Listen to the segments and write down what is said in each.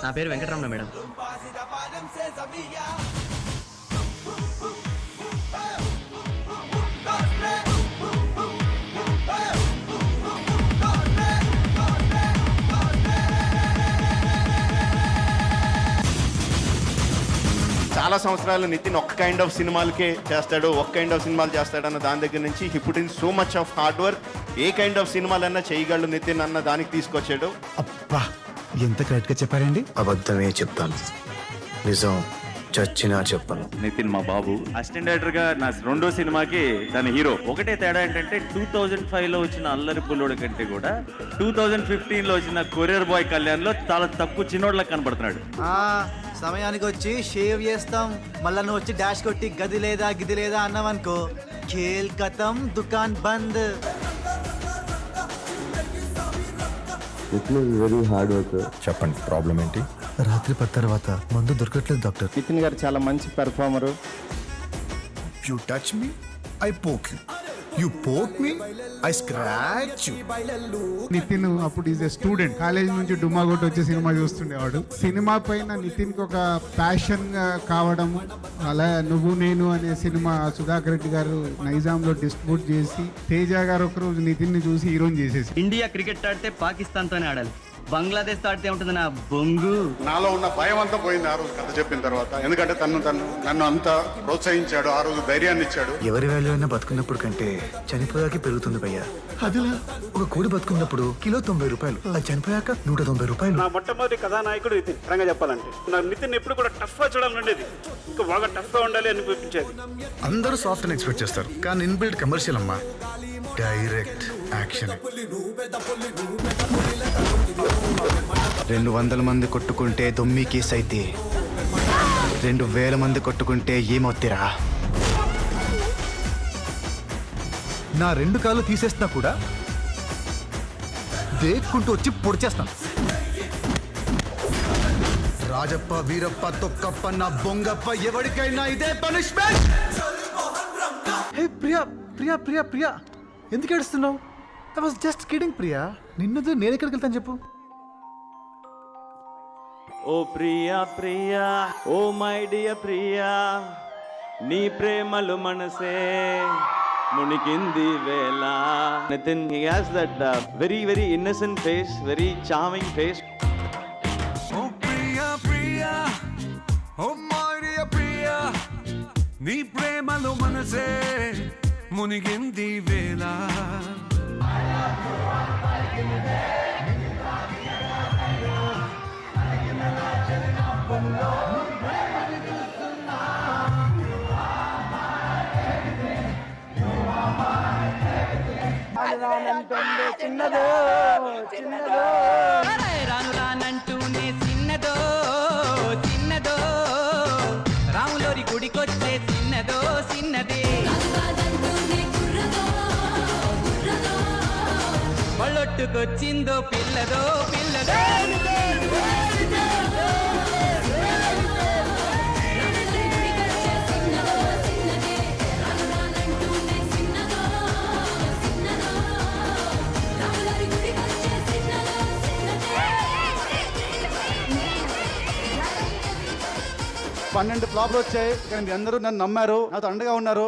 నా పేరు వెంకటరమణ మేడం. చాలా సంవత్సరాలు నితిన్ ఒక్క కైండ్ ఆఫ్ సినిమాలకే చేస్తాడు, ఒక్క కైండ్ ఆఫ్ సినిమాలు చేస్తాడన్న దాని దగ్గర నుంచి he put in so much of hard work. A kind of సినిమాలన్నా చేయగలడు నితిన్ అన్న దానికి తీసుకొచ్చాడు. అబ్బా ఎంత కరెక్ట్ గా చెప్పారండి. అబద్ధమే చెప్తాను, నిజం చచ్చినా చెప్పను. నితిన్ మా బాబు అసిస్టెంట్ డైరెక్టర్ గా నా రెండో సినిమాకి తన హీరో. ఒకటే తేడా ఏంటంటే 2005 లో వచ్చిన అల్లరి పుల్లోడి కంటే కూడా 2015 లో వచ్చిన కొరియర్ బాయ్ కళ్యాణ్ లో చాలా తక్కువ చిన్నోడ్లకు కనబడుతున్నాడు. సమయానికి వచ్చి షేవ్ చేస్తాం, మళ్ళా నువ్వు వచ్చి డాష్ కొట్టి గది లేదా అన్నావనుకో ఖేల్ ఖతం, దుకాన్ బంద్. Very hard work. చెప్పండి ప్రాబ్లం ఏంటి? రాత్రి 10 తర్వాత మందు దొరకట్లేదు డాక్టర్. నితిన్ గారు చాలా మంచి performer. You touch me I poke you, you poke me I scratch you. Nithin అప్పుడు ఈజ్ ఎ స్టూడెంట్, కాలేజ్ నుంచి డుమాగొట్టు వచ్చే సినిమా చూస్తుండేవాడు. సినిమా పైన నితిన్ కి ఒక ప్యాషన్ కావడం, అలా నువ్వు నేను అనే సినిమా సుధాకర్ రెడ్డి గారు నైజాంలో డిస్ట్రిబ్యూట్ చేసి తేజ గారు ఒకరోజు నితిన్ ని చూసి హీరోని చేసేసి. ఇండియా క్రికెట్ ఆడితే పాకిస్తాన్ తోనే ఆడాలి, బంగ్లాదేశ్ తో ఆడితే ఉంటుంది నా బొంగు. నాలో ఉన్న భయం అంతా పోయింది ఆ రోజు కథ చెప్పిన తర్వాత. ఎందుకంటే నన్ను అంతా ప్రోత్సహించాడు, ఆ రోజు ధైర్యాన్ని ఇచ్చాడు. ఎవరి వాల్యూ అయినా బతుకున్నప్పుడు కంటే చనిపోయాక పెరుగుతుంది భయ్యా. అదిలా ఒక కోడి బతుకున్నప్పుడు కిలో 90 రూపాయలు, అది చనిపోయాక 190 రూపాయలు. నా మొట్టమొదటి కథానాయకుడు నితిన్. రంగా చెప్పాలంటే నా నితిన్ ఎప్పుడు కూడా టఫ్ గా చూడాలనుండేది, ఇంకా బాగా టఫ్ గా ఉండాలి అనిపించేది. అందరూ సాఫ్ట్ అని ఎక్స్పెక్ట్ చేస్తారు, కానీ ఇన్బిల్ట్ కమర్షియల్ అమ్మా, డైరెక్ట్ యాక్షన్. 200 మంది కొట్టుకుంటే దొమ్మి కేసు అయితే 2000 మంది కొట్టుకుంటే ఏమవుతారా? నా 2 కాళ్ళు తీసేస్తున్నా కూడా దేక్కుంటూ వచ్చి పొడిచేస్తాను. రాజప్ప, వీరప్ప, తొక్కప్ప, నా బొంగప్ప, ఎవరికైనా ఇదే పనిష్మెంట్. హే ప్రియా ప్రియా ప్రియా ప్రియా, ఎందుకు ఏడుస్తున్నావు? I was just kidding Priya. నిన్నది నేను ఎక్కడికి వెళ్తాను చెప్పు. ఓ ప్రియా ప్రియా, ఓ మై డియర్ ప్రియా, నీ ప్రేమలు మనసే మునికింది వేళ. Nithin he has that very very innocent face, very charming face. Oh Priya Priya, oh my dear Priya, నీ ప్రేమలు మనసే మునిగింది వేళ. చిన్నదో చిన్నదో రాను రానంటూనే చిన్నదో చిన్నదో, రాములోరి గుడికొచ్చే చిన్నదో చిన్నదే, పళ్ళొట్టుకొచ్చిందో పిల్లదో పిల్లదో. పన్నెండు ఫ్లాప్లు వచ్చాయి, కానీ మీ అందరూ నన్ను నమ్మారు, నాతో అండగా ఉన్నారు.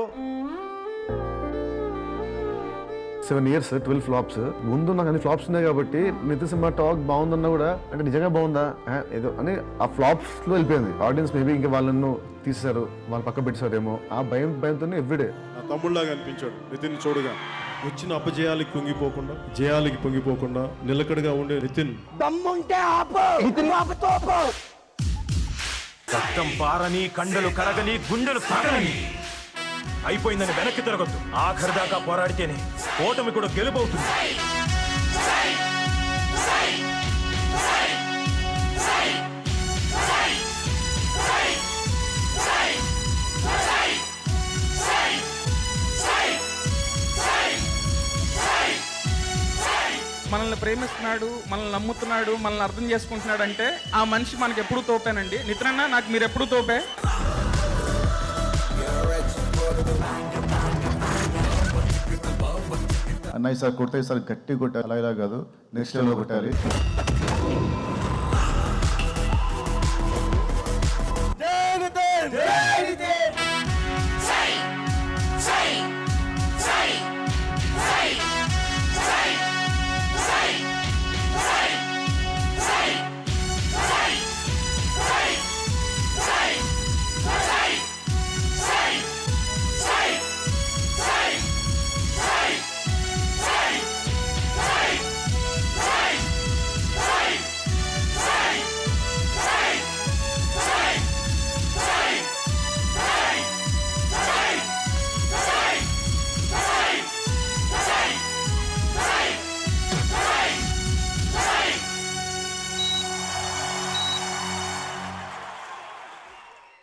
7 years 12 ఫ్లాప్స్. ముందు నాకు అన్ని ఫ్లాప్స్ ఉన్నాయి కాబట్టి నితిన్ సినిమా టాక్ బాగుందన్నా కూడా అంటే నిజంగా బాగుందా ఏదో అని ఆ ఫ్లాప్స్ లో వెళ్ళిపోయింది ఆడియన్స్. మేబీ ఇంకా వాళ్ళను తీసేశారు, వాళ్ళు పక్క పెట్టేశారేమో ఆ భయంతో ఎవ్రీడే. నా తమ్ముళ్ళగా అనిపించాడు నితిన్ చూడగా. వచ్చిన అపజయాలకి పొంగిపోకుండా, జయాలకి పొంగిపోకుండా నిలకడగా ఉండే నితిన్. రక్తం పారని, కండలు కరగని, గుండెలు పగలని, అయిపోయిందని వెనక్కి తిరగొద్దు. ఆఖరి దాకా పోరాడితేనే ఓటమి కూడా గెలుపవుతుంది. మనల్ని ప్రేమిస్తున్నాడు, మనల్ని నమ్ముతున్నాడు, మనల్ని అర్థం చేసుకుంటున్నాడు అంటే ఆ మనిషి మనకి ఎప్పుడు తోపేనండి. నితిన్ అన్న నాకు మీరు ఎప్పుడు తోపే. అన్నయ్య సార్ కొడితే సార్ గట్టి కొట్టాలి, అలా ఇలా కాదు, నెక్స్ట్ లెవెల్ కొట్టాలి.